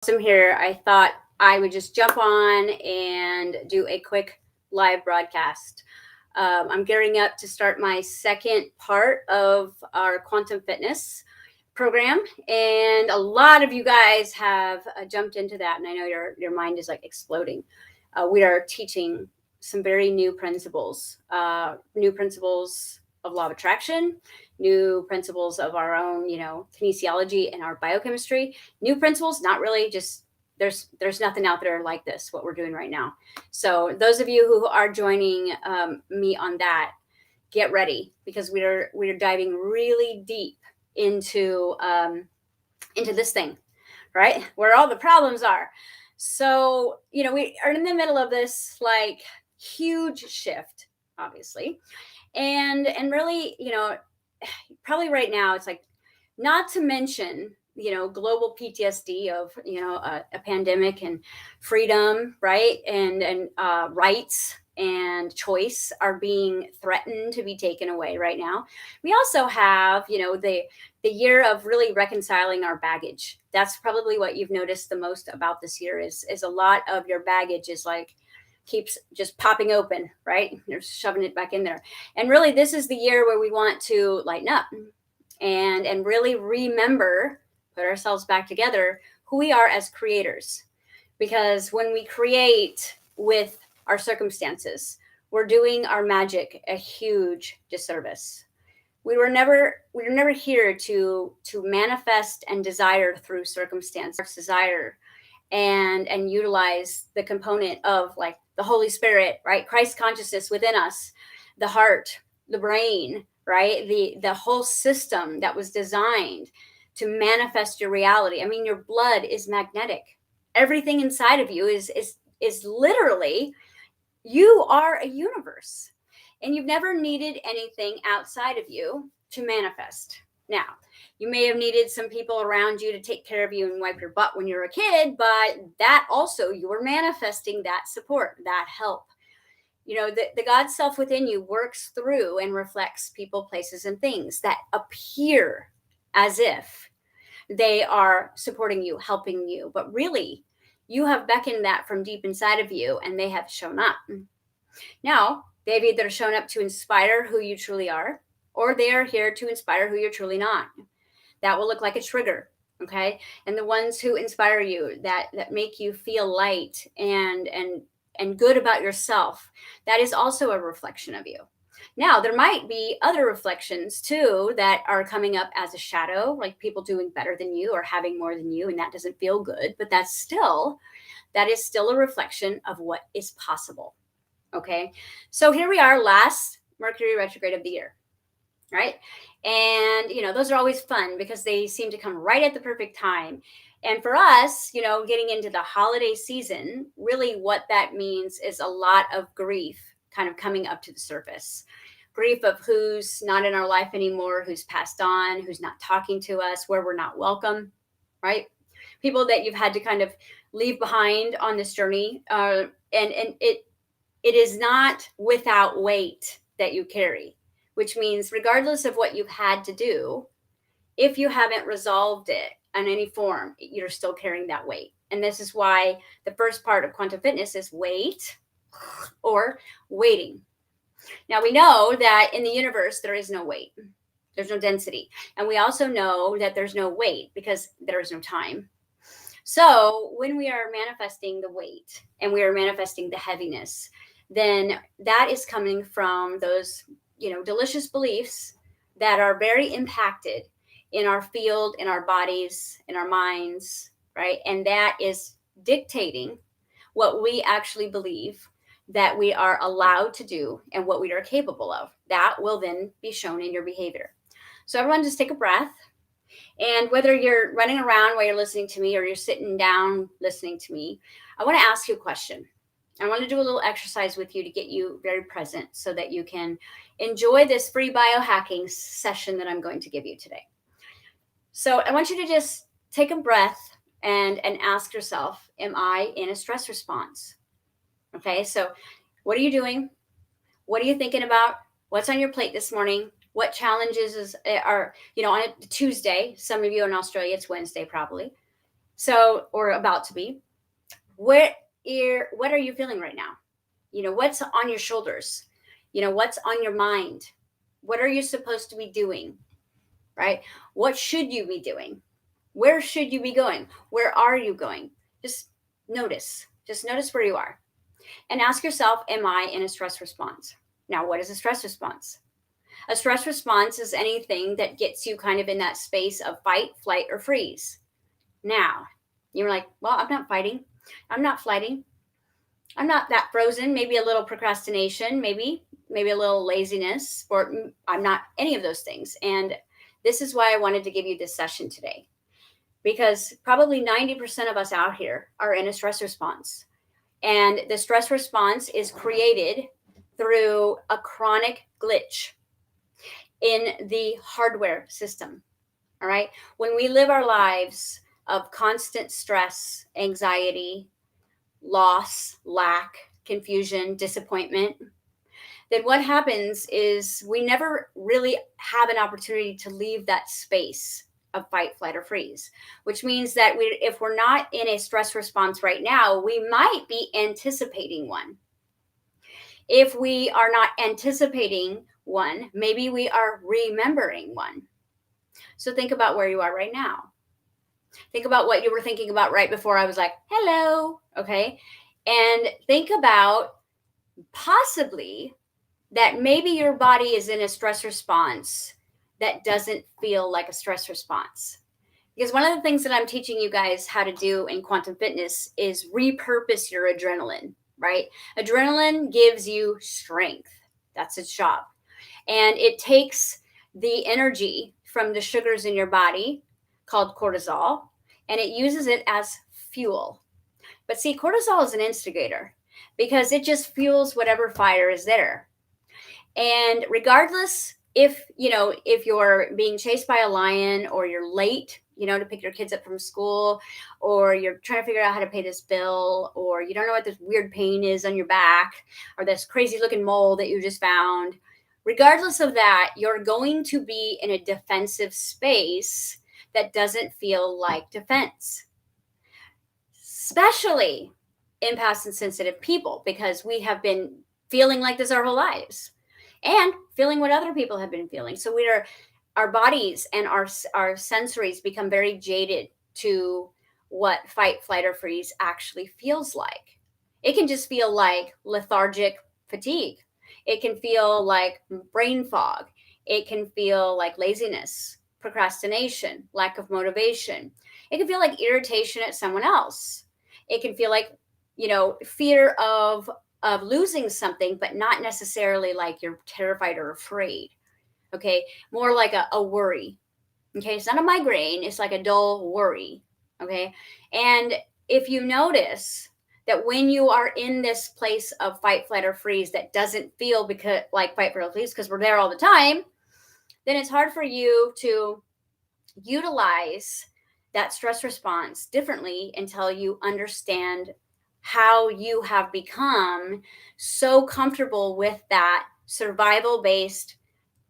Awesome here. I thought I would just jump on and do a quick live broadcast. I'm gearing up to start my second part of our quantum fitness program, and a lot of you guys have jumped into that, and I know your mind is like exploding. We are teaching some very new principles of law of attraction, new principles of our own, kinesiology and our biochemistry. New principles, not really just there's nothing out there like this, what we're doing right now. So those of you who are joining me on that, get ready, because we're diving really deep into this thing, right? Where all the problems are. So, we are in the middle of this like huge shift, obviously. And really, probably right now it's like, not to mention, global PTSD of, a pandemic, and freedom, right? And rights and choice are being threatened to be taken away right now. We also have, the year of really reconciling our baggage. That's probably what you've noticed the most about this year is a lot of your baggage is like keeps just popping open, right? You're shoving it back in there. And really, this is the year where we want to lighten up and really remember, put ourselves back together, who we are as creators. Because when we create with our circumstances, we're doing our magic a huge disservice. We were never here to manifest and desire through circumstance, desire and utilize the component of like the Holy Spirit, right? Christ consciousness within us, the heart, the brain, right? The whole system that was designed to manifest your reality. I mean, your blood is magnetic. Everything inside of you is literally, you are a universe, and you've never needed anything outside of you to manifest. Now, you may have needed some people around you to take care of you and wipe your butt when you were a kid, but that also, you were manifesting that support, that help. The God self within you works through and reflects people, places, and things that appear as if they are supporting you, helping you, but really, you have beckoned that from deep inside of you, and they have shown up. Now, they've either shown up to inspire who you truly are, or they are here to inspire who you're truly not. That will look like a trigger, okay? And the ones who inspire you, that make you feel light and good about yourself, that is also a reflection of you. Now, there might be other reflections too that are coming up as a shadow, like people doing better than you or having more than you, and that doesn't feel good, but that is still a reflection of what is possible. Okay, so here we are, last Mercury retrograde of the year, right? And those are always fun because they seem to come right at the perfect time. And for us, getting into the holiday season, really what that means is a lot of grief kind of coming up to the surface. Grief of who's not in our life anymore, who's passed on, who's not talking to us, where we're not welcome, right? People that you've had to kind of leave behind on this journey. And it is not without weight that you carry, which means regardless of what you've had to do, if you haven't resolved it in any form, you're still carrying that weight. And this is why the first part of quantum fitness is wait, or waiting. Now, we know that in the universe, there is no weight. There's no density. And we also know that there's no weight because there is no time. So when we are manifesting the weight and we are manifesting the heaviness, then that is coming from those, delicious beliefs that are very impacted in our field, in our bodies, in our minds, right? And that is dictating what we actually believe that we are allowed to do and what we are capable of. That will then be shown in your behavior. So everyone, just take a breath. And whether you're running around while you're listening to me or you're sitting down listening to me, I want to ask you a question. I want to do a little exercise with you to get you very present so that you can enjoy this free biohacking session that I'm going to give you today. So I want you to just take a breath and ask yourself, am I in a stress response? Okay, so what are you doing? What are you thinking about? What's on your plate this morning? What challenges are, on a Tuesday? Some of you in Australia, it's Wednesday probably. So, or about to be. What what are you feeling right now? What's on your shoulders? What's on your mind? What are you supposed to be doing? Right? What should you be doing? Where should you be going? Where are you going? Just notice. Just notice where you are. And ask yourself, am I in a stress response? Now, what is a stress response? A stress response is anything that gets you kind of in that space of fight, flight, or freeze. Now, you're like, well, I'm not fighting. I'm not flighting. I'm not that frozen. Maybe a little procrastination, maybe a little laziness, or I'm not any of those things. And this is why I wanted to give you this session today, because probably 90% of us out here are in a stress response. And the stress response is created through a chronic glitch in the hardware system. All right. When we live our lives of constant stress, anxiety, loss, lack, confusion, disappointment, then what happens is we never really have an opportunity to leave that space of fight, flight, or freeze, which means that if we're not in a stress response right now, we might be anticipating one. If we are not anticipating one, maybe we are remembering one. So think about where you are right now. Think about what you were thinking about right before I was like, hello, okay? And think about possibly that maybe your body is in a stress response that doesn't feel like a stress response. Because one of the things that I'm teaching you guys how to do in quantum fitness is repurpose your adrenaline, right? Adrenaline gives you strength. That's its job. And it takes the energy from the sugars in your body called cortisol, and it uses it as fuel. But see, cortisol is an instigator because it just fuels whatever fire is there. And regardless if you're being chased by a lion, or you're late to pick your kids up from school, or you're trying to figure out how to pay this bill, or you don't know what this weird pain is on your back, or this crazy looking mole that you just found, regardless of that, you're going to be in a defensive space that doesn't feel like defense, especially empaths and sensitive people, because we have been feeling like this our whole lives and feeling what other people have been feeling. So our bodies and our sensories become very jaded to what fight, flight, or freeze actually feels like. It can just feel like lethargic fatigue. It can feel like brain fog. It can feel like laziness, procrastination, lack of motivation. It can feel like irritation at someone else. It can feel like, fear of losing something, but not necessarily like you're terrified or afraid. Okay. More like a worry. Okay. It's not a migraine. It's like a dull worry. Okay. And if you notice that when you are in this place of fight, flight, or freeze that doesn't feel like fight, flight, or freeze, because we're there all the time, then it's hard for you to utilize that stress response differently until you understand how you have become so comfortable with that survival based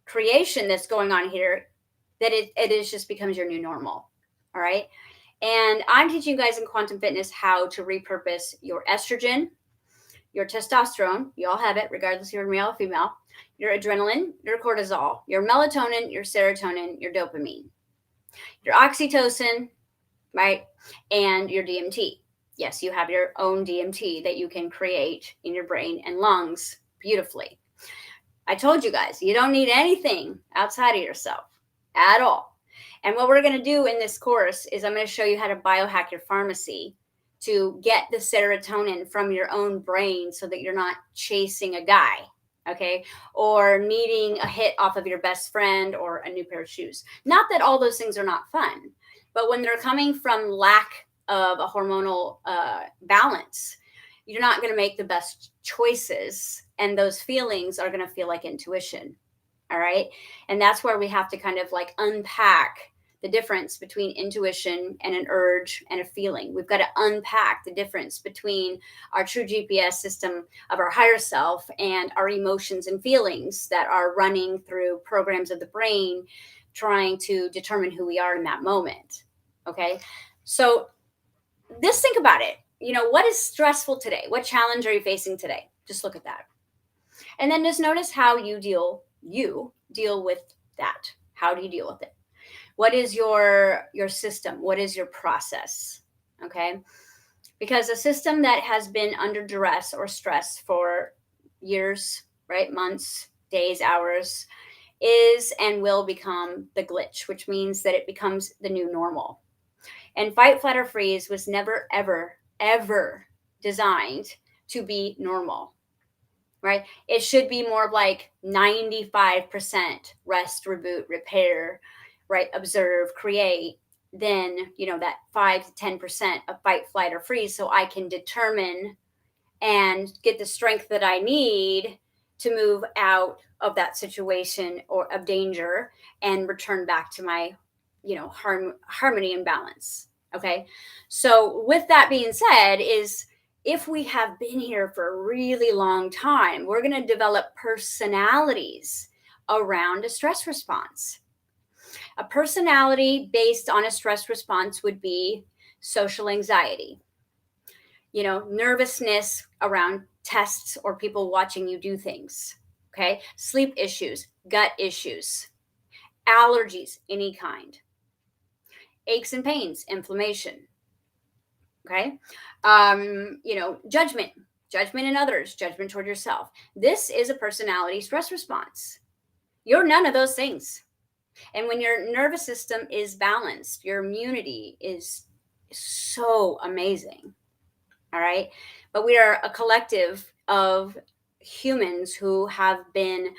creation that's going on here that it is just becomes your new normal. All right. And I'm teaching you guys in quantum fitness how to repurpose your estrogen, your testosterone, you all have it, regardless if you're male or female, your adrenaline, your cortisol, your melatonin, your serotonin, your dopamine, your oxytocin, right? And your DMT. Yes, you have your own DMT that you can create in your brain and lungs beautifully. I told you guys, you don't need anything outside of yourself at all. And what we're going to do in this course is I'm going to show you how to biohack your pharmacy to get the serotonin from your own brain so that you're not chasing a guy, okay, or needing a hit off of your best friend or a new pair of shoes. Not that all those things are not fun, but when they're coming from lack of a hormonal balance, you're not going to make the best choices, and those feelings are going to feel like intuition. All right. And that's where we have to kind of like unpack the difference between intuition and an urge and a feeling. We've got to unpack the difference between our true GPS system of our higher self and our emotions and feelings that are running through programs of the brain trying to determine who we are in that moment. Okay. So just think about it. What is stressful today? What challenge are you facing today? Just look at that. And then just notice how you deal with that. How do you deal with it? What is your system? What is your process? Okay? Because a system that has been under duress or stress for years, right? Months, days, hours, is and will become the glitch, which means that it becomes the new normal. And fight, flight, or freeze was never, ever, ever designed to be normal, right? It should be more of like 95% rest, reboot, repair, right? Observe, create, then, that 5 to 10% of fight, flight, or freeze, so I can determine and get the strength that I need to move out of that situation or of danger and return back to my, harmony and balance. Okay. So with that being said, is if we have been here for a really long time, we're going to develop personalities around a stress response. A personality based on a stress response would be social anxiety, nervousness around tests or people watching you do things. Okay. Sleep issues, gut issues, allergies, any kind, aches and pains, inflammation. Okay. Judgment in others, judgment toward yourself. This is a personality stress response. You're none of those things. And when your nervous system is balanced, your immunity is so amazing. All right. But we are a collective of humans who have been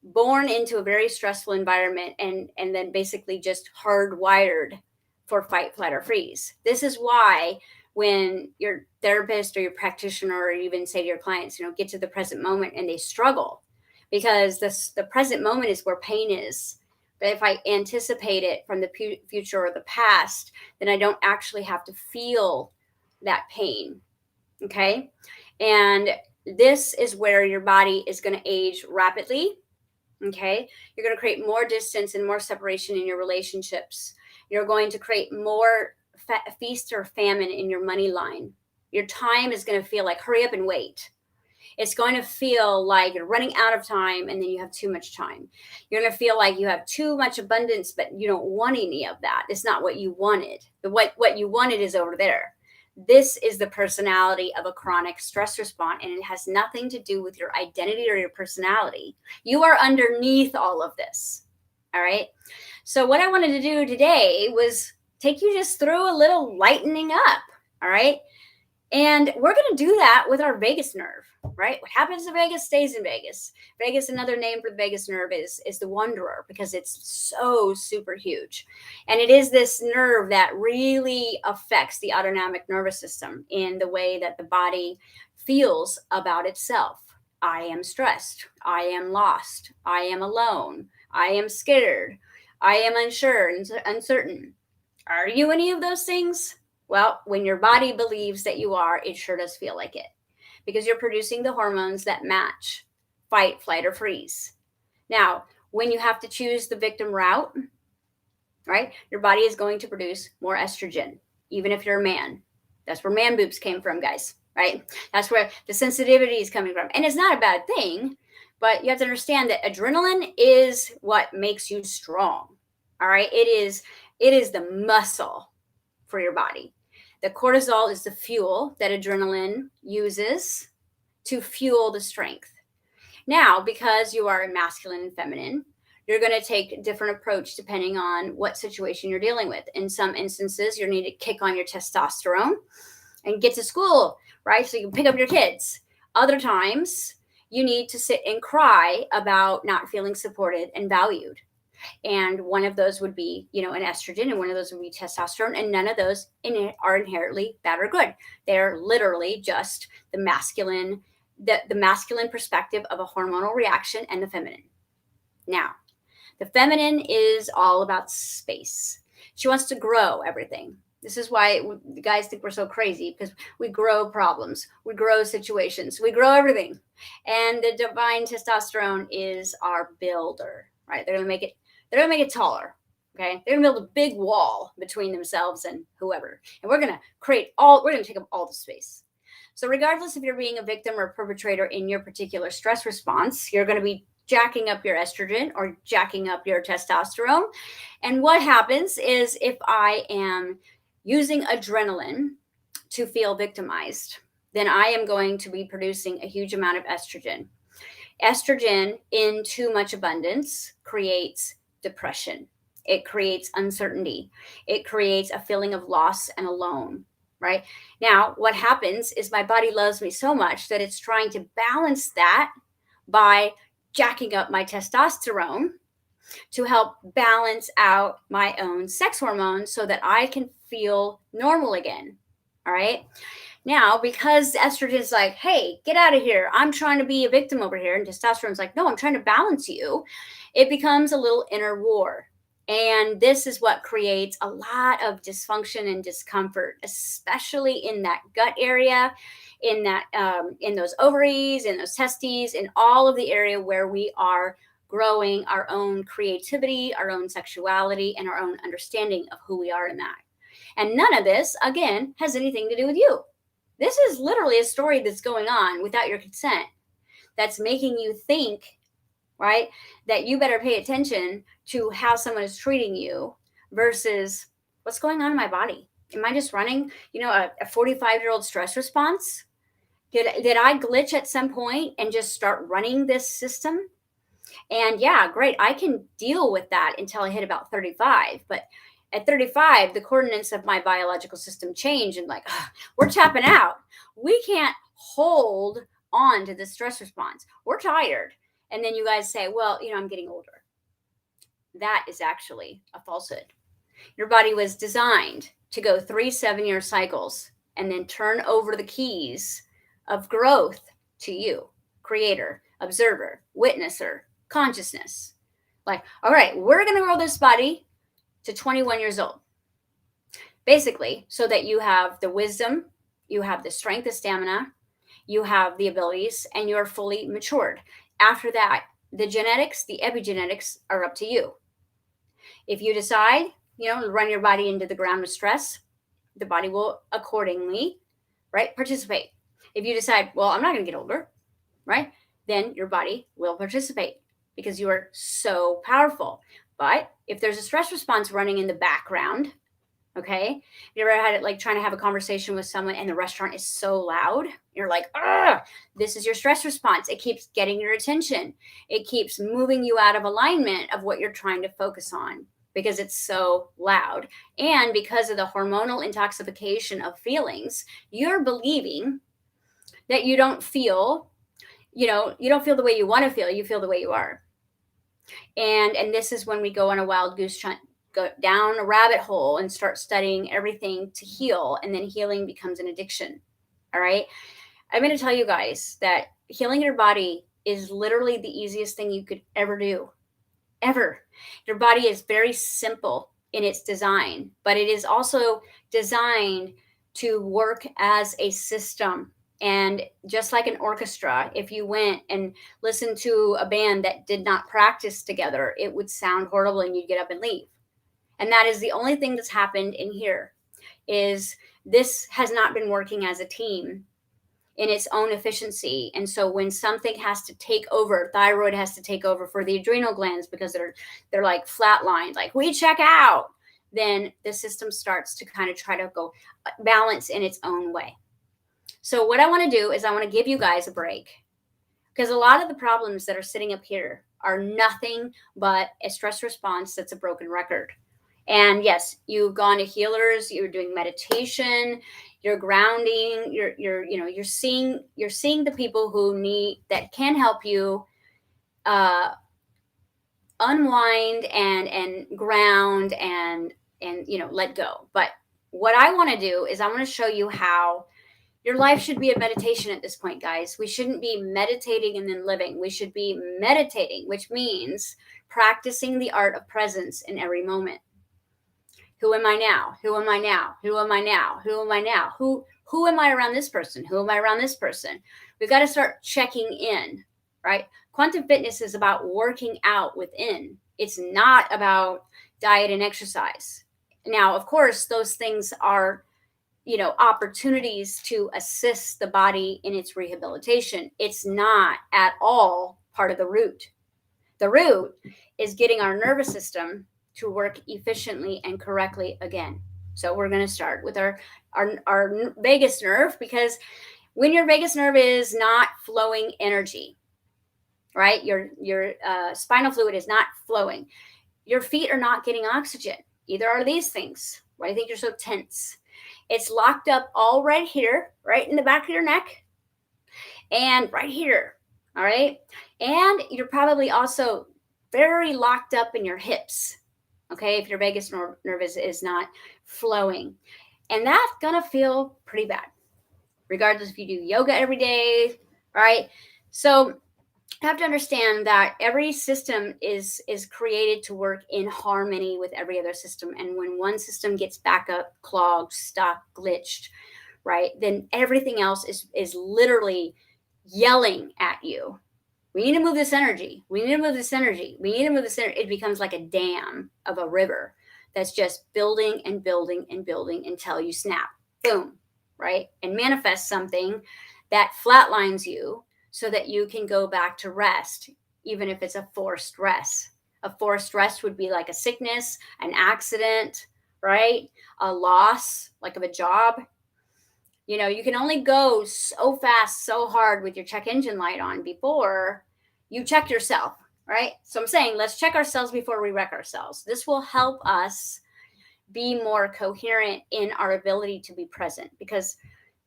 born into a very stressful environment and then basically just hardwired for fight, flight, or freeze. This is why when your therapist or your practitioner or even say to your clients, get to the present moment and they struggle because the present moment is where pain is. But if I anticipate it from the future or the past, then I don't actually have to feel that pain. Okay. And this is where your body is going to age rapidly. Okay. You're going to create more distance and more separation in your relationships. You're going to create more feast or famine in your money line. Your time is going to feel like hurry up and wait. It's going to feel like you're running out of time and then you have too much time. You're going to feel like you have too much abundance, but you don't want any of that. It's not what you wanted. What you wanted is over there. This is the personality of a chronic stress response, and it has nothing to do with your identity or your personality. You are underneath all of this. All right. So what I wanted to do today was take you just through a little lightening up. All right. And we're going to do that with our vagus nerve, right? What happens in Vegas stays in Vegas. Vegas, another name for the vagus nerve is the wanderer because it's so super huge. And it is this nerve that really affects the autonomic nervous system in the way that the body feels about itself. I am stressed. I am lost. I am alone. I am scared. I am unsure and uncertain. Are you any of those things? Well, when your body believes that you are, it sure does feel like it because you're producing the hormones that match fight, flight, or freeze. Now, when you have to choose the victim route, right, your body is going to produce more estrogen, even if you're a man. That's where man boobs came from, guys, right? That's where the sensitivity is coming from. And it's not a bad thing, but you have to understand that adrenaline is what makes you strong. All right. It is the muscle for your body. The cortisol is the fuel that adrenaline uses to fuel the strength. Now, because you are masculine and feminine, you're going to take a different approach depending on what situation you're dealing with. In some instances, you need to kick on your testosterone and get to school, right? So you can pick up your kids. Other times, you need to sit and cry about not feeling supported and valued. And one of those would be, an estrogen, and one of those would be testosterone. And none of those are inherently bad or good. They're literally just the masculine perspective of a hormonal reaction and the feminine. Now, the feminine is all about space. She wants to grow everything. This is why the guys think we're so crazy, because we grow problems, we grow situations, we grow everything. And the divine testosterone is our builder, right? They're going to make it taller. Okay. They're going to build a big wall between themselves and whoever. And we're going to take up all the space. So regardless if you're being a victim or perpetrator in your particular stress response, you're going to be jacking up your estrogen or jacking up your testosterone. And what happens is if I am using adrenaline to feel victimized, then I am going to be producing a huge amount of estrogen. Estrogen in too much abundance creates depression. It creates uncertainty. It creates a feeling of loss and alone, right? Now, what happens is my body loves me so much that it's trying to balance that by jacking up my testosterone to help balance out my own sex hormones so that I can feel normal again. All right. Now, because estrogen is like, hey, get out of here. I'm trying to be a victim over here. And testosterone's like, no, I'm trying to balance you. It becomes a little inner war. And this is what creates a lot of dysfunction and discomfort, especially in that gut area, in those ovaries, in those testes, in all of the area where we are growing our own creativity, our own sexuality, and our own understanding of who we are in that. And none of this, again, has anything to do with you. This is literally a story that's going on without your consent, that's making you think, right, that you better pay attention to how someone is treating you versus what's going on in my body. Am I just running, a 45-year-old stress response? Did I glitch at some point and just start running this system? And yeah, great. I can deal with that until I hit about 35. But at 35, the coordinates of my biological system change and we're tapping out. We can't hold on to the stress response. We're tired. And then you guys say, well, I'm getting older. That is actually a falsehood. Your body was designed to go 3 7-year cycles and then turn over the keys of growth to you, creator, observer, witnesser, consciousness. All right, we're going to grow this body to 21 years old. Basically, so that you have the wisdom, you have the strength, the stamina, you have the abilities, and you're fully matured. After that, the genetics, the epigenetics are up to you. If you decide, to run your body into the ground with stress, the body will accordingly, right, participate. If you decide, well, I'm not going to get older, right, then your body will participate because you are so powerful. But if there's a stress response running in the background, okay, you ever had it trying to have a conversation with someone and the restaurant is so loud? You're like, this is your stress response. It keeps getting your attention. It keeps moving you out of alignment of what you're trying to focus on because it's so loud. And because of the hormonal intoxication of feelings, you're believing that you don't feel, you don't feel the way you want to feel. You feel the way you are. And this is when we go on a wild goose hunt, go down a rabbit hole and start studying everything to heal. And then healing becomes an addiction. All right. I'm going to tell you guys that healing your body is literally the easiest thing you could ever do. Ever. Your body is very simple in its design, but it is also designed to work as a system. And just like an orchestra, if you went and listened to a band that did not practice together, it would sound horrible and you'd get up and leave. And that is the only thing that's happened in here, is this has not been working as a team in its own efficiency. And so when something has to take over, thyroid has to take over for the adrenal glands because they're like flatlined, like we check out, then the system starts to kind of try to go balance in its own way. So what I want to do is I want to give you guys a break, because a lot of the problems that are sitting up here are nothing but a stress response that's a broken record. And yes, you've gone to healers, you're doing meditation, you're grounding, you're seeing the people that can help you unwind and ground and let go. But what I want to do is I want to show you how your life should be a meditation at this point, guys. We shouldn't be meditating and then living. We should be meditating, which means practicing the art of presence in every moment. Who am I now? Who am I now? Who am I now? Who am I now? Who am I around this person? Who am I around this person? We've got to start checking in, right? Quantum fitness is about working out within. It's not about diet and exercise. Now, of course, those things are, opportunities to assist the body in its rehabilitation. It's not at all part of the root. The root is getting our nervous system to work efficiently and correctly again. So we're going to start with our vagus nerve, because when your vagus nerve is not flowing energy, right? Your spinal fluid is not flowing. Your feet are not getting oxygen. Either are these things. Why do you think you're so tense? It's locked up all right here, right in the back of your neck, and right here. All right. And you're probably also very locked up in your hips. Okay. If your vagus nerve is not flowing. And that's going to feel pretty bad, regardless if you do yoga every day. Right. So you have to understand that every system is created to work in harmony with every other system. And when one system gets back up, clogged, stuck, glitched, right, then everything else is literally yelling at you. We need to move this energy. We need to move this energy. We need to move this energy. It becomes like a dam of a river that's just building and building and building until you snap, boom, right? And manifest something that flatlines you so that you can go back to rest, even if it's a forced rest. A forced rest would be like a sickness, an accident, right? A loss, like of a job. You can only go so fast, so hard with your check engine light on before you check yourself, right? So I'm saying, let's check ourselves before we wreck ourselves. This will help us be more coherent in our ability to be present, because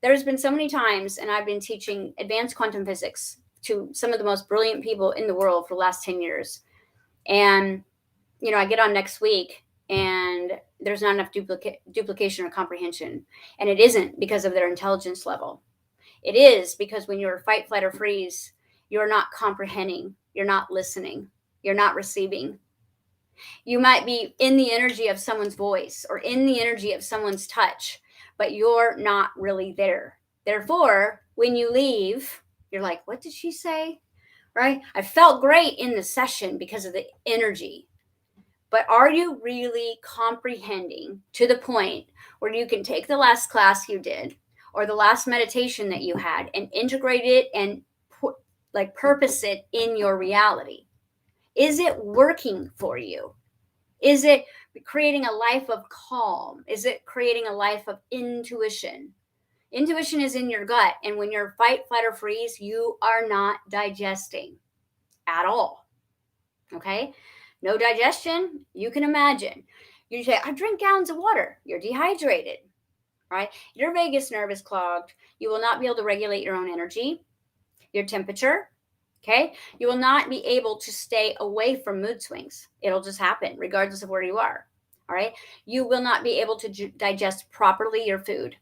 there's been so many times, and I've been teaching advanced quantum physics to some of the most brilliant people in the world for the last 10 years. And, I get on next week and there's not enough duplication or comprehension. And it isn't because of their intelligence level. It is because when you're fight, flight, or freeze, you're not comprehending, you're not listening, you're not receiving. You might be in the energy of someone's voice or in the energy of someone's touch, but you're not really there. Therefore, when you leave, you're like, what did she say? Right? I felt great in the session because of the energy. But are you really comprehending to the point where you can take the last class you did or the last meditation that you had and integrate it and purpose it in your reality? Is it working for you? Is it creating a life of calm? Is it creating a life of intuition? Intuition is in your gut. And when you're fight, flight, or freeze, you are not digesting at all. Okay? No digestion, you can imagine. You say, I drink gallons of water. You're dehydrated, right? Your vagus nerve is clogged. You will not be able to regulate your own energy, your temperature. Okay. You will not be able to stay away from mood swings. It'll just happen regardless of where you are. All right. You will not be able to digest properly your food.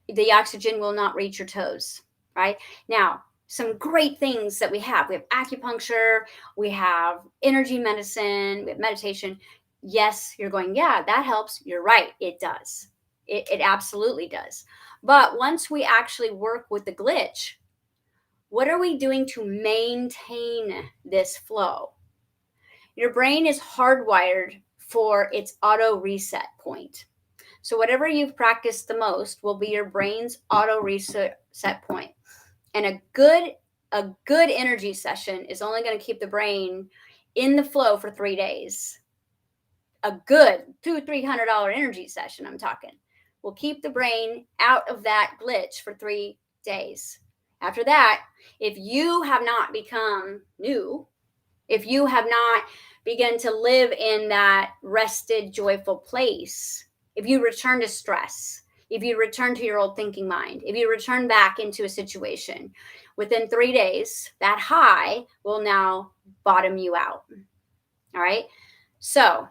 The oxygen will not reach your toes. Right. Now, some great things that we have. We have acupuncture. We have energy medicine. We have meditation. Yes, you're going, yeah, that helps. You're right. It does. It absolutely does. But once we actually work with the glitch, what are we doing to maintain this flow? Your brain is hardwired for its auto reset point. So whatever you've practiced the most will be your brain's auto reset point. And a good energy session is only going to keep the brain in the flow for 3 days. A good $200-300 energy session, I'm talking, will keep the brain out of that glitch for 3 days. After that, if you have not become new, if you have not begun to live in that rested, joyful place, if you return to stress, if you return to your old thinking mind, if you return back into a situation, within 3 days, that high will now bottom you out. All right. So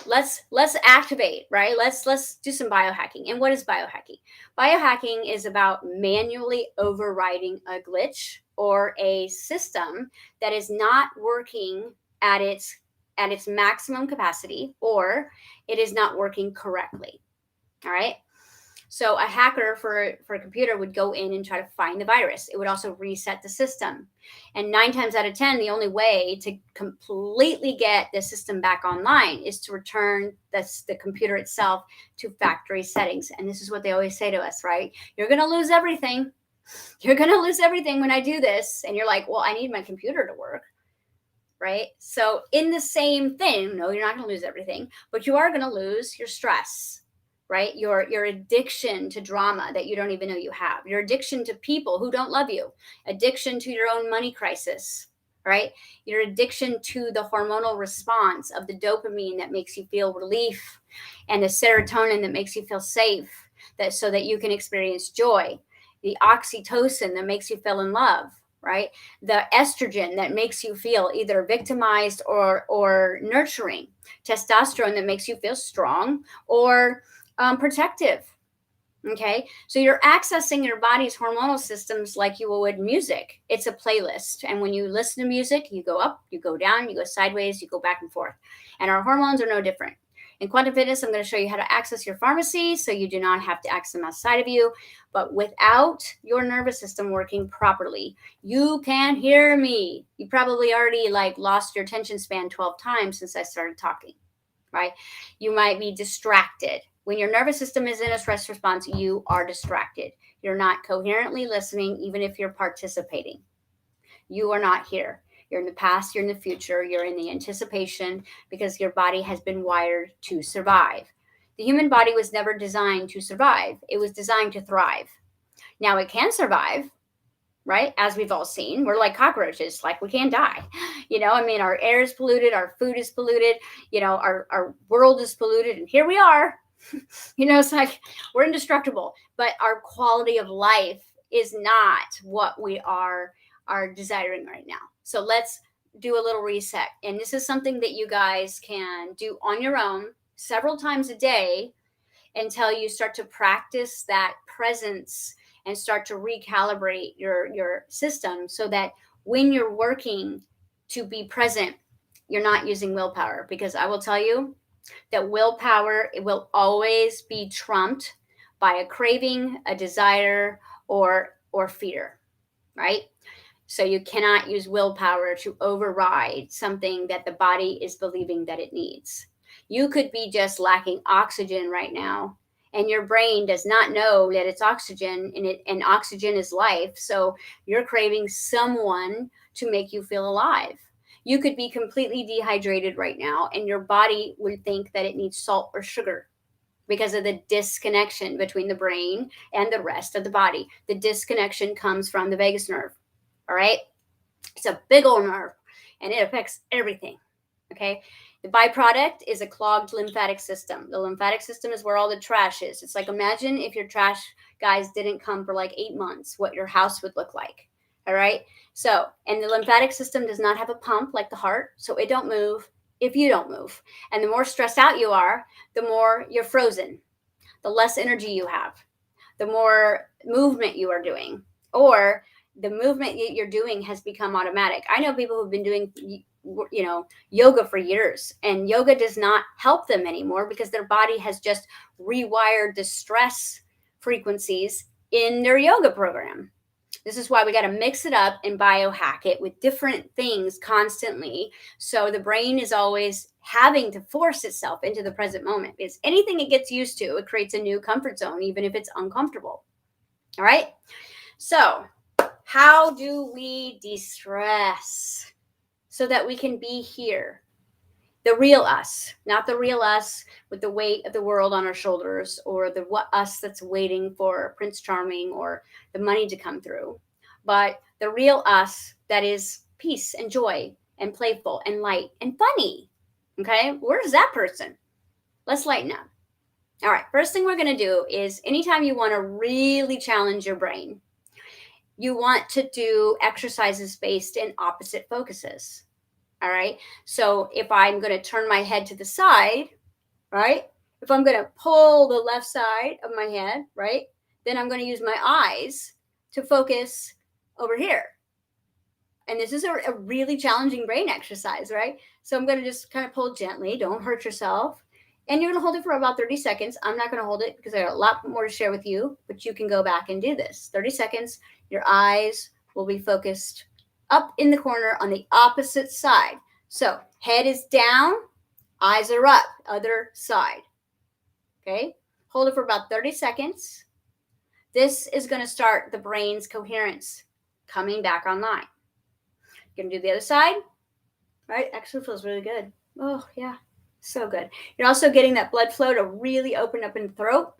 let's activate, right? Let's do some biohacking. And what is biohacking? Biohacking is about manually overriding a glitch or a system that is not working at its maximum capacity, or it is not working correctly. All right. So a hacker for a computer would go in and try to find the virus. It would also reset the system. And 9 times out of 10, the only way to completely get the system back online is to return the computer itself to factory settings. And this is what they always say to us, right? You're going to lose everything. You're going to lose everything when I do this. And you're like, well, I need my computer to work. Right? So in the same thing, no, you're not going to lose everything, but you are going to lose your stress, right? Your addiction to drama that you don't even know you have, your addiction to people who don't love you, addiction to your own money crisis, right? Your addiction to the hormonal response of the dopamine that makes you feel relief and the serotonin that makes you feel safe, that so that you can experience joy, the oxytocin that makes you feel in love, right? The estrogen that makes you feel either victimized or nurturing, testosterone that makes you feel strong or protective. Okay, so you're accessing your body's hormonal systems like you would music. It's a playlist, and when you listen to music, you go up, you go down, you go sideways, you go back and forth, and our hormones are no different. In quantum fitness, I'm going to show you how to access your pharmacy so you do not have to access them outside of you. But without your nervous system working properly, you can hear me. You probably already lost your attention span 12 times since I started talking, right? You might be distracted. When your nervous system is in a stress response, you are distracted. You're not coherently listening, even if you're participating. You are not here. You're in the past, you're in the future, you're in the anticipation because your body has been wired to survive. The human body was never designed to survive. It was designed to thrive. Now it can survive, right? As we've all seen, we're like cockroaches, like we can't die. Our air is polluted, our food is polluted, our world is polluted, and here we are. It's like we're indestructible, but our quality of life is not what we are desiring right now. So let's do a little reset. And this is something that you guys can do on your own several times a day until you start to practice that presence and start to recalibrate your system so that when you're working to be present, you're not using willpower. Because I will tell you that willpower, it will always be trumped by a craving, a desire, or fear, right? So you cannot use willpower to override something that the body is believing that it needs. You could be just lacking oxygen right now, and your brain does not know that it's oxygen, and oxygen is life. So you're craving someone to make you feel alive. You could be completely dehydrated right now, and your body would think that it needs salt or sugar because of the disconnection between the brain and the rest of the body. The disconnection comes from the vagus nerve. All right. It's a big old nerve and it affects everything. Okay. The byproduct is a clogged lymphatic system. The lymphatic system is where all the trash is. It's like, imagine if your trash guys didn't come for like 8 months, what your house would look like. All right. So, and the lymphatic system does not have a pump like the heart. So it don't move if you don't move. And the more stressed out you are, the more you're frozen, the less energy you have, the more movement you are doing, or the movement you're doing has become automatic. I know people who've been doing, yoga for years, and yoga does not help them anymore because their body has just rewired the stress frequencies in their yoga program. This is why we got to mix it up and biohack it with different things constantly. So the brain is always having to force itself into the present moment, because anything it gets used to, it creates a new comfort zone, even if it's uncomfortable. All right. So how do we de-stress so that we can be here? The real us, not the real us with the weight of the world on our shoulders, or the us that's waiting for Prince Charming or the money to come through, but the real us that is peace and joy and playful and light and funny. Okay, where's that person? Let's lighten up. All right, first thing we're going to do is anytime you want to really challenge your brain, you want to do exercises based in opposite focuses. All right. So if I'm going to turn my head to the side, right? If I'm going to pull the left side of my head, right? Then I'm going to use my eyes to focus over here. And this is a really challenging brain exercise, right? So I'm going to just kind of pull gently. Don't hurt yourself. And you're going to hold it for about 30 seconds. I'm not going to hold it because I got a lot more to share with you, but you can go back and do this. 30 seconds. Your eyes will be focused up in the corner on the opposite side. So head is down, eyes are up, other side. Okay. Hold it for about 30 seconds. This is going to start the brain's coherence coming back online. You're going to do the other side. Right? Actually feels really good. Oh, yeah. So good. You're also getting that blood flow to really open up in the throat.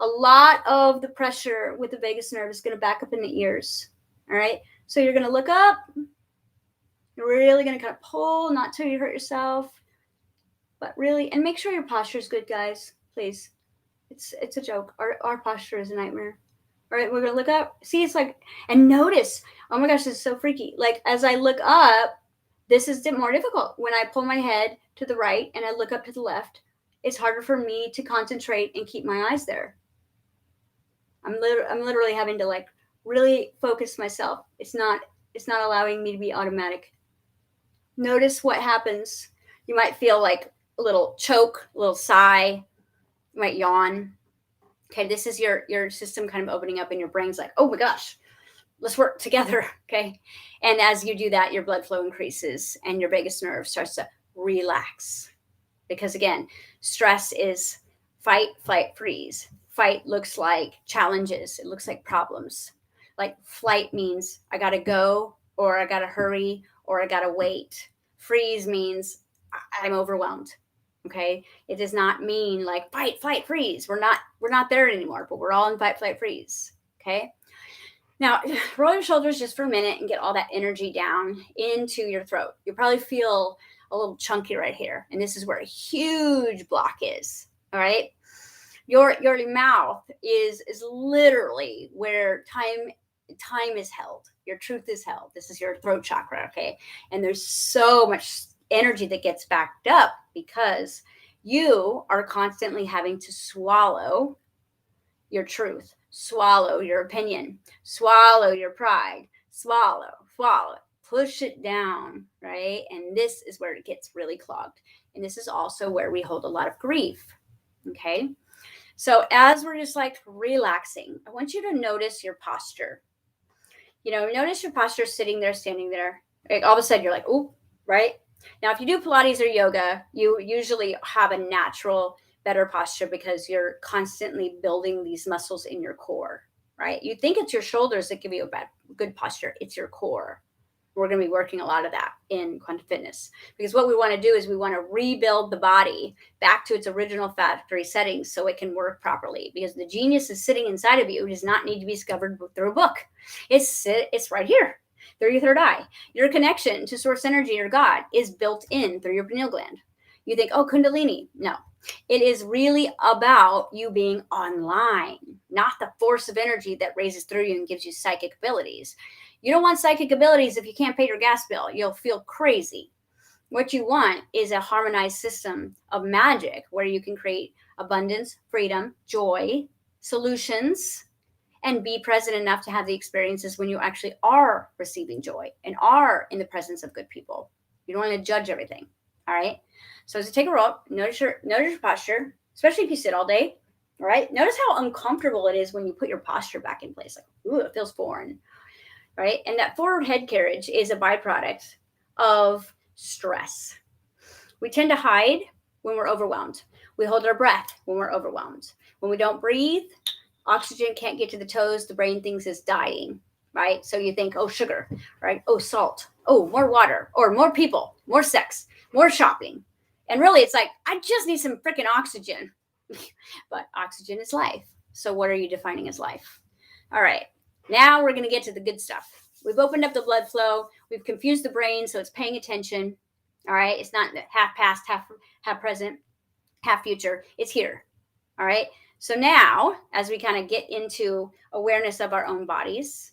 A lot of the pressure with the vagus nerve is going to back up in the ears. All right. So you're going to look up. You're really going to kind of pull, not till you hurt yourself, but really, and make sure your posture is good, guys. Please. It's a joke. Our posture is a nightmare. All right. We're going to look up. See, it's like, and notice, oh my gosh, this is so freaky. Like as I look up, this is more difficult. When I pull my head to the right and I look up to the left, it's harder for me to concentrate and keep my eyes there. I'm literally having to like really focus myself. It's not allowing me to be automatic. Notice what happens. You might feel like a little choke, a little sigh. You might yawn. Okay, this is your system kind of opening up and your brain's like, oh my gosh, let's work together. Okay. And as you do that, your blood flow increases and your vagus nerve starts to relax. Because again, stress is fight, flight, freeze. Fight looks like challenges. It looks like problems. Like flight means I got to go, or I got to hurry, or I got to wait. Freeze means I'm overwhelmed. Okay. It does not mean like fight, flight, freeze. We're not there anymore, but we're all in fight, flight, freeze. Okay. Now, roll your shoulders just for a minute and get all that energy down into your throat. You'll probably feel a little chunky right here. And this is where a huge block is. All right. Your mouth is literally where time is held. Your truth is held. This is your throat chakra. Okay. And there's so much energy that gets backed up because you are constantly having to swallow your truth, swallow your opinion, swallow your pride, swallow, push it down, right? And this is where it gets really clogged. And this is also where we hold a lot of grief, okay? So as we're just like relaxing, I want you to notice your posture. Notice your posture sitting there, standing there. Like all of a sudden you're like, oh, right? Now, if you do Pilates or yoga, you usually have a natural better posture because you're constantly building these muscles in your core, right? You think it's your shoulders that give you a good posture. It's your core. We're going to be working a lot of that in quantum fitness because what we want to do is we want to rebuild the body back to its original factory settings so it can work properly because the genius is sitting inside of you. It does not need to be discovered through a book. It's right here through your third eye. Your connection to source energy or God is built in through your pineal gland. You think, oh, Kundalini. No, it is really about you being online, not the force of energy that raises through you and gives you psychic abilities. You don't want psychic abilities if you can't pay your gas bill. You'll feel crazy. What you want is a harmonized system of magic where you can create abundance, freedom, joy, solutions, and be present enough to have the experiences when you actually are receiving joy and are in the presence of good people. You don't want to judge everything. All right. So as you take a roll, notice your posture, especially if you sit all day. All right. Notice how uncomfortable it is when you put your posture back in place. Like, ooh, it feels foreign. Right. And that forward head carriage is a byproduct of stress. We tend to hide when we're overwhelmed. We hold our breath when we're overwhelmed. When we don't breathe, oxygen can't get to the toes. The brain thinks it's dying, right? So you think, oh, sugar, right? Oh, salt. Oh, more water or more people, more sex, more shopping. And really, it's like, I just need some freaking oxygen. But oxygen is life. So what are you defining as life? All right. Now we're going to get to the good stuff. We've opened up the blood flow. We've confused the brain so it's paying attention. All right. It's not half past, half present, half future. It's here. All right. So now, as we kind of get into awareness of our own bodies,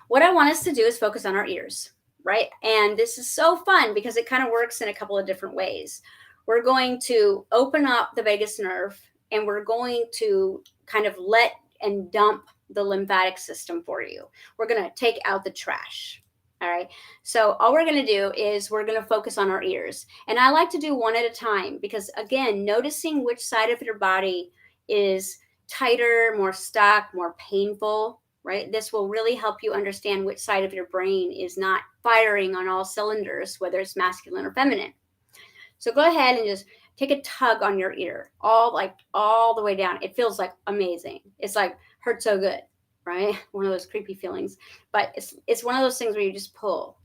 what I want us to do is focus on our ears, right? And this is so fun because it kind of works in a couple of different ways. We're going to open up the vagus nerve and we're going to kind of let and dump the lymphatic system for you. We're going to take out the trash. All right. So all we're going to do is we're going to focus on our ears. And I like to do one at a time because, again, noticing which side of your body is tighter, more stuck, more painful, right? This will really help you understand which side of your brain is not firing on all cylinders, whether it's masculine or feminine. So go ahead and just take a tug on your ear, all the way down. It feels like amazing. It's like hurt so good, right? One of those creepy feelings. But it's one of those things where you just pull.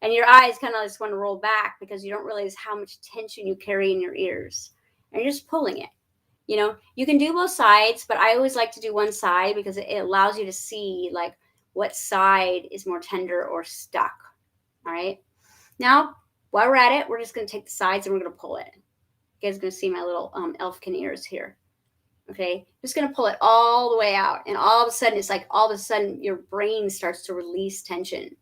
And your eyes kind of just want to roll back because you don't realize how much tension you carry in your ears. And you're just pulling it. You know, you can do both sides, but I always like to do one side because it allows you to see like what side is more tender or stuck. All right. Now, while we're at it, we're just going to take the sides and we're going to pull it. You guys are going to see my little elfkin ears here. Okay. Just going to pull it all the way out. And all of a sudden, it's like all of a sudden your brain starts to release tension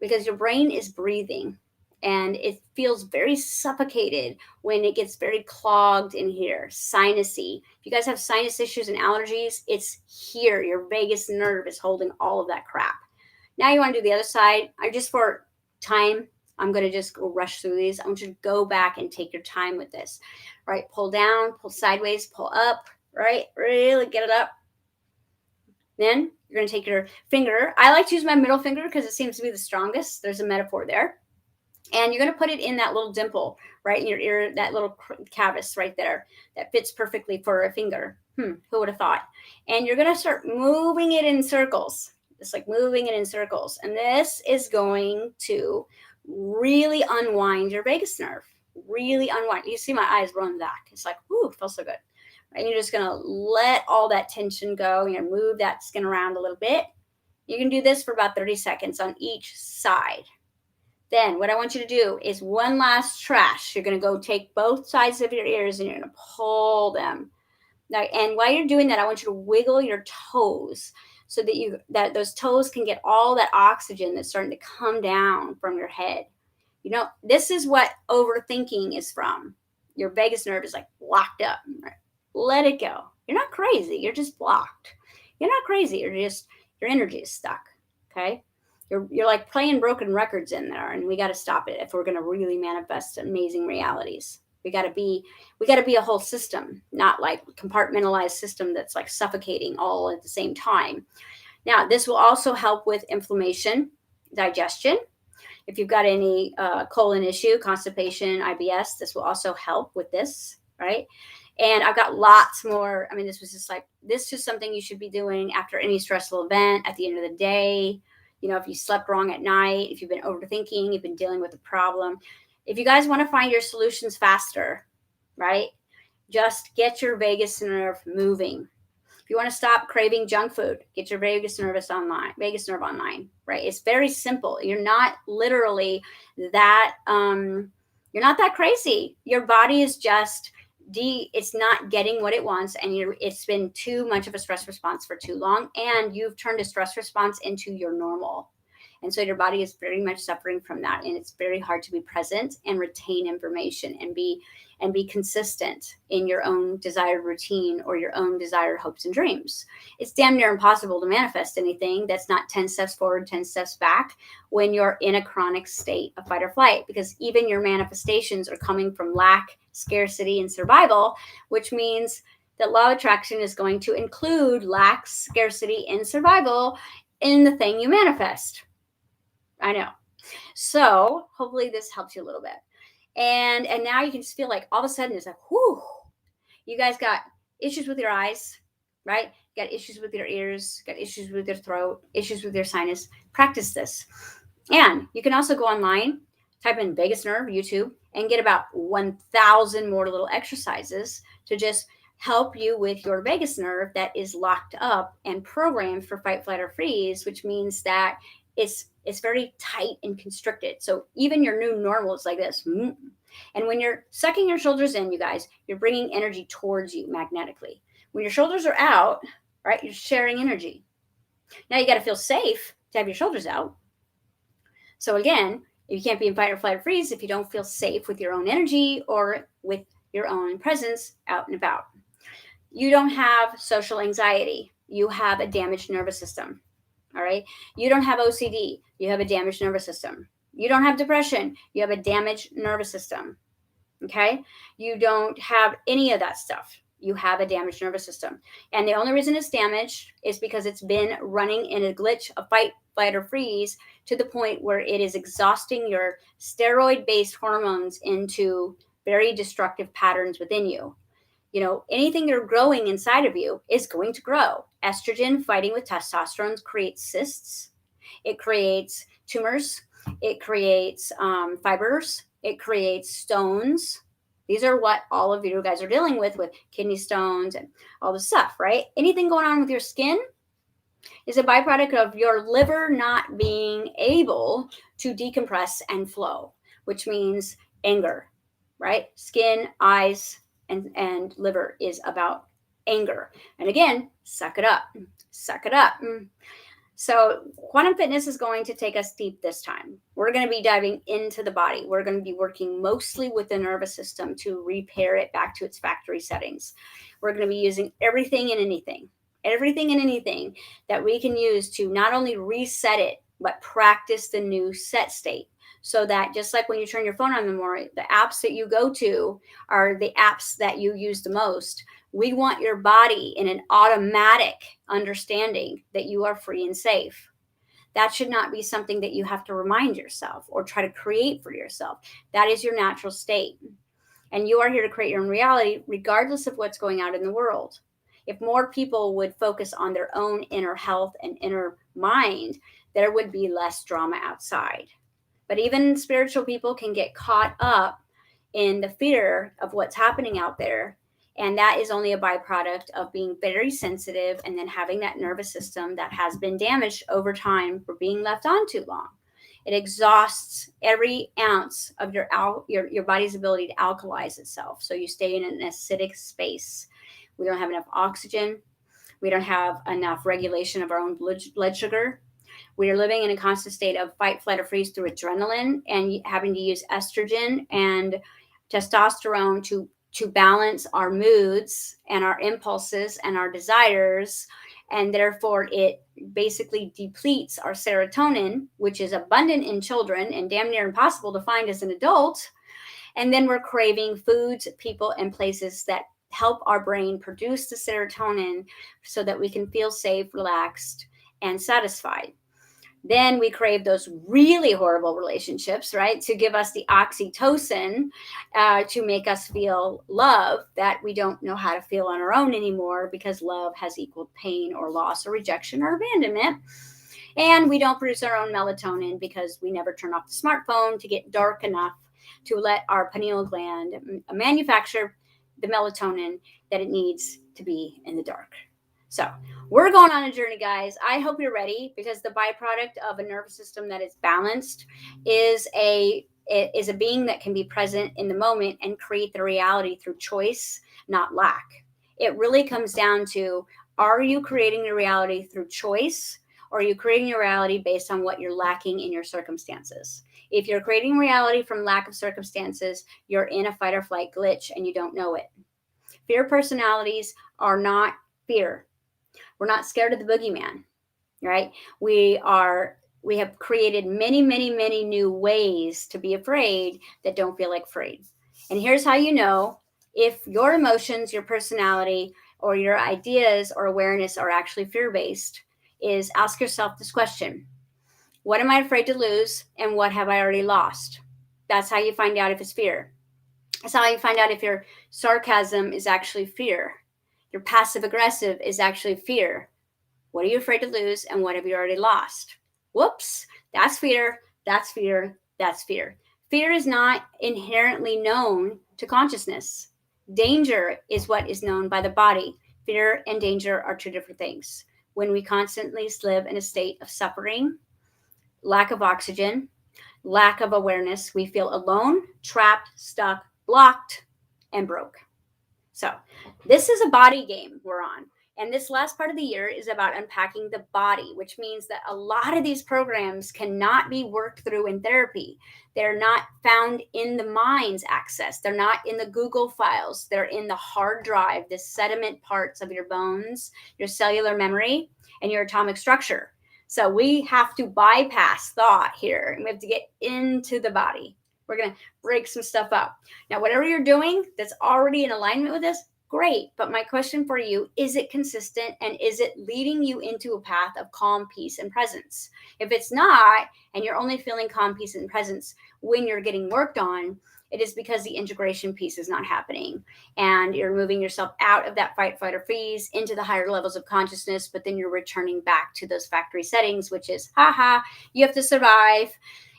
because your brain is breathing and it feels very suffocated when it gets very clogged in here, sinusy. If you guys have sinus issues and allergies, it's here. Your vagus nerve is holding all of that crap. Now you want to do the other side. I just for time, I'm going to just go rush through these. I want you to go back and take your time with this. Right? Pull down, pull sideways, pull up, right? Really get it up. Then you're going to take your finger. I like to use my middle finger because it seems to be the strongest. There's a metaphor there. And you're going to put it in that little dimple right in your ear, that little cavus right there that fits perfectly for a finger. Who would have thought? And you're going to start moving it in circles. It's like moving it in circles. And this is going to really unwind your vagus nerve. Really unwind. You see my eyes rolling back. It's like, ooh, it feels so good. And you're just going to let all that tension go. You're going to move that skin around a little bit. You can do this for about 30 seconds on each side. Then what I want you to do is one last trash. You're going to go take both sides of your ears and you're going to pull them. Now, and while you're doing that, I want you to wiggle your toes so that those toes can get all that oxygen that's starting to come down from your head. You know, this is what overthinking is from. Your vagus nerve is like blocked up. Right? Let it go. You're not crazy. You're just blocked. You're not crazy. Your energy is stuck. Okay. You're like playing broken records in there, and we got to stop it if we're going to really manifest amazing realities. We got to be a whole system, not like compartmentalized system that's like suffocating all at the same time. Now, this will also help with inflammation, digestion. If you've got any colon issue, constipation, IBS, this will also help with this, right? And I've got lots more. I mean, this is something you should be doing after any stressful event, at the end of the day. You know, if you slept wrong at night, if you've been overthinking, you've been dealing with a problem. If you guys want to find your solutions faster, right? Just get your vagus nerve moving. If you want to stop craving junk food, get your vagus nerve online, right? It's very simple. You're not literally that, you're not that crazy. Your body is just, it's not getting what it wants, and it's been too much of a stress response for too long, and you've turned a stress response into your normal. And so your body is very much suffering from that, and it's very hard to be present and retain information and be consistent in your own desired routine or your own desired hopes and dreams. It's damn near impossible to manifest anything that's not 10 steps forward, 10 steps back when you're in a chronic state of fight or flight, because even your manifestations are coming from lack, scarcity, and survival, which means that law of attraction is going to include lack, scarcity, and survival in the thing you manifest. I know. So hopefully this helps you a little bit. And now you can just feel like all of a sudden it's like, whoo, you guys got issues with your eyes, right? Got issues with your ears, got issues with your throat, issues with your sinus. Practice this. And you can also go online, type in vagus nerve, YouTube, and get about 1,000 more little exercises to just help you with your vagus nerve that is locked up and programmed for fight, flight, or freeze, which means that it's very tight and constricted. So even your new normal is like this. And when you're sucking your shoulders in, you guys, you're bringing energy towards you magnetically. When your shoulders are out, right, you're sharing energy. Now you got to feel safe to have your shoulders out. So again, you can't be in fight or flight or freeze if you don't feel safe with your own energy or with your own presence out and about. You don't have social anxiety. You have a damaged nervous system. All right. You don't have OCD. You have a damaged nervous system. You don't have depression. You have a damaged nervous system. Okay. You don't have any of that stuff. You have a damaged nervous system. And the only reason it's damaged is because it's been running in a glitch, a fight, flight, or freeze to the point where it is exhausting your steroid based hormones into very destructive patterns within you. You know, anything you're growing inside of you is going to grow. Estrogen fighting with testosterone creates cysts, it creates tumors, it creates fibers, it creates stones. These are what all of you guys are dealing with kidney stones and all this stuff, right? Anything going on with your skin is a byproduct of your liver not being able to decompress and flow, which means anger, right? Skin, eyes, and liver is about anger. And again, suck it up, suck it up. So quantum fitness is going to take us deep this time. We're going to be diving into the body. We're going to be working mostly with the nervous system to repair it back to its factory settings. We're going to be using everything and anything that we can use to not only reset it, but practice the new set state. So that just like when you turn your phone on in the morning, the apps that you go to are the apps that you use the most. We want your body in an automatic understanding that you are free and safe. That should not be something that you have to remind yourself or try to create for yourself. That is your natural state. And you are here to create your own reality, regardless of what's going out in the world. If more people would focus on their own inner health and inner mind, there would be less drama outside. But even spiritual people can get caught up in the fear of what's happening out there. And that is only a byproduct of being very sensitive and then having that nervous system that has been damaged over time for being left on too long. It exhausts every ounce of your body's ability to alkalize itself. So you stay in an acidic space. We don't have enough oxygen. We don't have enough regulation of our own blood sugar. We are living in a constant state of fight, flight, or freeze through adrenaline and having to use estrogen and testosterone to balance our moods and our impulses and our desires. And therefore, it basically depletes our serotonin, which is abundant in children and damn near impossible to find as an adult. And then we're craving foods, people, and places that help our brain produce the serotonin so that we can feel safe, relaxed, and satisfied. Then we crave those really horrible relationships, right? To give us the oxytocin, to make us feel love that we don't know how to feel on our own anymore because love has equaled pain or loss or rejection or abandonment. And we don't produce our own melatonin because we never turn off the smartphone to get dark enough to let our pineal gland manufacture the melatonin that it needs to be in the dark. So we're going on a journey, guys. I hope you're ready because the byproduct of a nervous system that is balanced is a being that can be present in the moment and create the reality through choice, not lack. It really comes down to, are you creating your reality through choice, or are you creating your reality based on what you're lacking in your circumstances? If you're creating reality from lack of circumstances, you're in a fight or flight glitch and you don't know it. Fear personalities are not fear. We're not scared of the boogeyman, right? We have created many, many, many new ways to be afraid that don't feel like afraid. And here's how you know if your emotions, your personality, or your ideas or awareness are actually fear-based is ask yourself this question. What am I afraid to lose, and what have I already lost? That's how you find out if it's fear. That's how you find out if your sarcasm is actually fear. Your passive aggressive is actually fear. What are you afraid to lose, and what have you already lost? Whoops, that's fear, that's fear, that's fear. Fear is not inherently known to consciousness. Danger is what is known by the body. Fear and danger are two different things. When we constantly live in a state of suffering, lack of oxygen, lack of awareness, we feel alone, trapped, stuck, blocked, and broke. So this is a body game we're on. And this last part of the year is about unpacking the body, which means that a lot of these programs cannot be worked through in therapy. They're not found in the mind's access. They're not in the Google files. They're in the hard drive, the sediment parts of your bones, your cellular memory, and your atomic structure. So we have to bypass thought here, and we have to get into the body. We're going to break some stuff up. Now, whatever you're doing that's already in alignment with this, great. But my question for you, is it consistent, and is it leading you into a path of calm, peace, and presence? If it's not, and you're only feeling calm, peace, and presence when you're getting worked on, it is because the integration piece is not happening, and you're moving yourself out of that fight, flight, or freeze into the higher levels of consciousness, but then you're returning back to those factory settings, which is, you have to survive.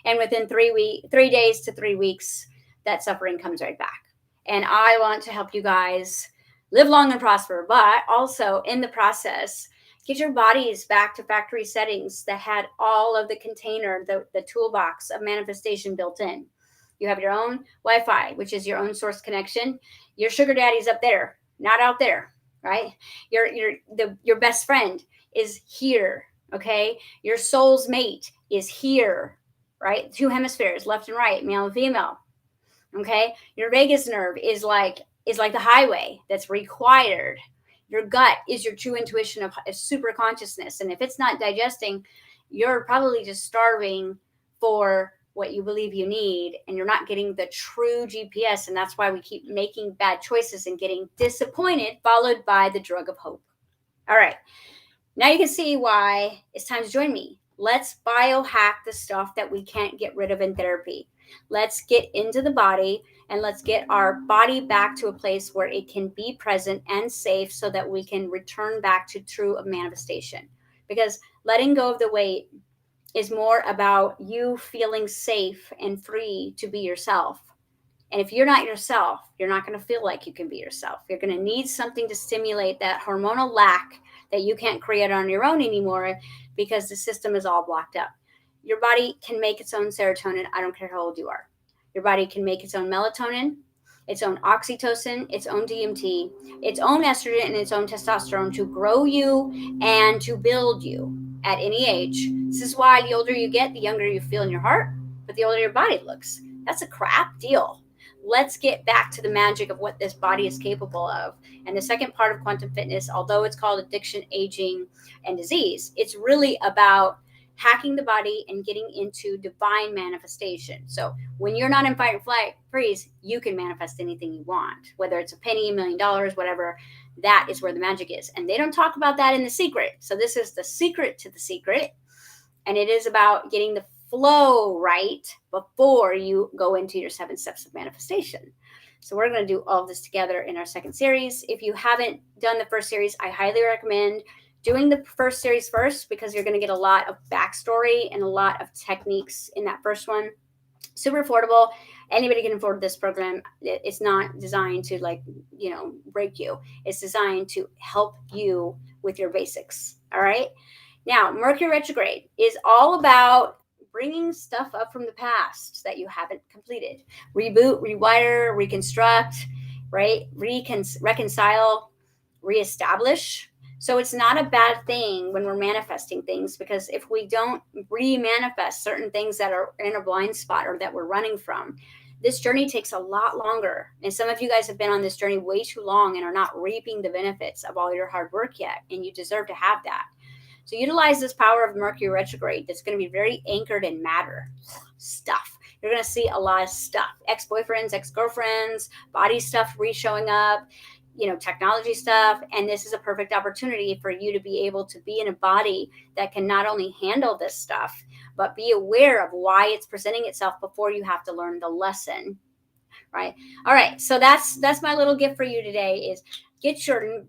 And within 3 days to 3 weeks, that suffering comes right back. And I want to help you guys live long and prosper, but also in the process, get your bodies back to factory settings that had all of the container, the toolbox of manifestation built in. You have your own Wi-Fi, which is your own source connection. Your sugar daddy's up there, not out there, right? Your best friend is here, okay? Your soul's mate is here, right? 2 hemispheres, left and right, male and female, okay? Your vagus nerve is like the highway that's required. Your gut is your true intuition of super consciousness. And if it's not digesting, you're probably just starving for what you believe you need, and you're not getting the true GPS. And that's why we keep making bad choices and getting disappointed, followed by the drug of hope. All right. Now you can see why it's time to join me. Let's biohack the stuff that we can't get rid of in therapy. Let's get into the body, and let's get our body back to a place where it can be present and safe, so that we can return back to true manifestation. Because letting go of the weight is more about you feeling safe and free to be yourself. And if you're not yourself, you're not going to feel like you can be yourself. You're going to need something to stimulate that hormonal lack that you can't create on your own anymore, because the system is all blocked up. Your body can make its own serotonin. I don't care how old you are. Your body can make its own melatonin, its own oxytocin, its own DMT, its own estrogen, and its own testosterone to grow you and to build you at any age. This is why the older you get, the younger you feel in your heart, but the older your body looks. That's a crap deal. Let's get back to the magic of what this body is capable of. And the second part of quantum fitness, although it's called addiction, aging, and disease, it's really about hacking the body and getting into divine manifestation. So when you're not in fight or flight freeze, you can manifest anything you want, whether it's a penny, $1 million, whatever. That is where the magic is. And they don't talk about that in The Secret. So this is the secret to the secret. And it is about getting the flow right before you go into your 7 steps of manifestation. So we're going to do all of this together in our second series. If you haven't done the first series, I highly recommend doing the first series first, because you're going to get a lot of backstory and a lot of techniques in that first one. Super affordable. Anybody can afford this program. It's not designed to break you. It's designed to help you with your basics. All right. Now, Mercury retrograde is all about bringing stuff up from the past that you haven't completed. Reboot, rewire, reconstruct, right? Reconcile, reestablish. So it's not a bad thing when we're manifesting things, because if we don't re-manifest certain things that are in a blind spot or that we're running from, this journey takes a lot longer. And some of you guys have been on this journey way too long and are not reaping the benefits of all your hard work yet. And you deserve to have that. So utilize this power of Mercury retrograde that's going to be very anchored in matter stuff. You're going to see a lot of stuff. Ex-boyfriends, ex-girlfriends, body stuff re-showing up, technology stuff. And this is a perfect opportunity for you to be able to be in a body that can not only handle this stuff, but be aware of why it's presenting itself before you have to learn the lesson. Right. All right. So that's my little gift for you today is get your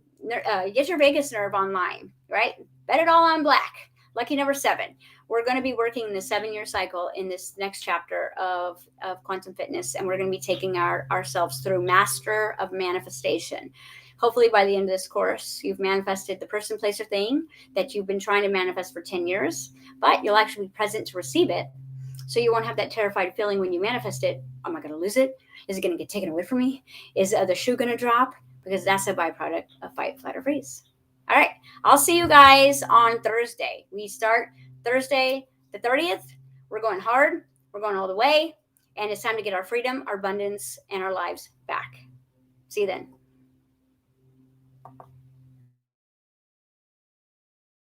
vagus nerve online, right? Bet it all on black. Lucky number 7. We're going to be working the 7-year cycle in this next chapter of quantum fitness. And we're going to be taking ourselves through master of manifestation. Hopefully by the end of this course, you've manifested the person, place, or thing that you've been trying to manifest for 10 years, but you'll actually be present to receive it. So you won't have that terrified feeling when you manifest it. Am I going to lose it? Is it going to get taken away from me? Is the shoe going to drop? Because that's a byproduct of fight, flight, or freeze. All right. I'll see you guys on Thursday. We start Thursday the 30th. We're going hard. We're going all the way. And it's time to get our freedom, our abundance, and our lives back. See you then.